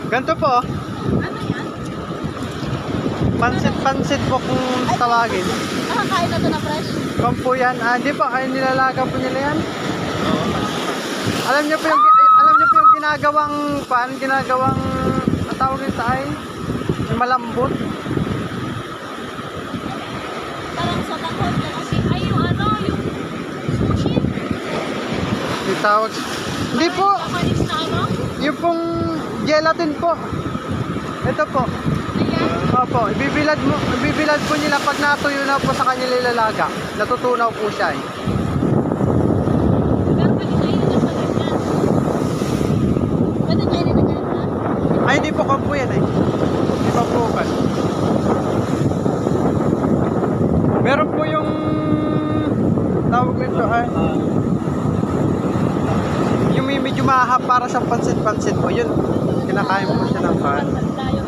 Ganito po. Oh. Ano yan? Pansit po kung tawagin. Nakakain na to na fresh? Kung po yan. Hindi po. Ay, nilalaga po nila yan. Alam niyo po yung ginagawang ang tawag nito ay yung malambot. Parang sa takot na kasi ay yung ano, yung sushi. Yung tawag. Hindi po. Japanese na ano? Yung pong gelatin po. Ito po. Ayan. Opo, ibibilad po nila pag natuyo na po sa kanila ilalaga. Natutunaw po siya eh. Pero pwede kainin na sa ganyan. Pwede kainin na ganyan. Ay, hindi po kampo yan eh. Hindi pa po kan. Meron po yung tawag nito ay yung medyo mahahap para sa pansit-pansit po. Yun, kinakain po siya ng pan. Layo.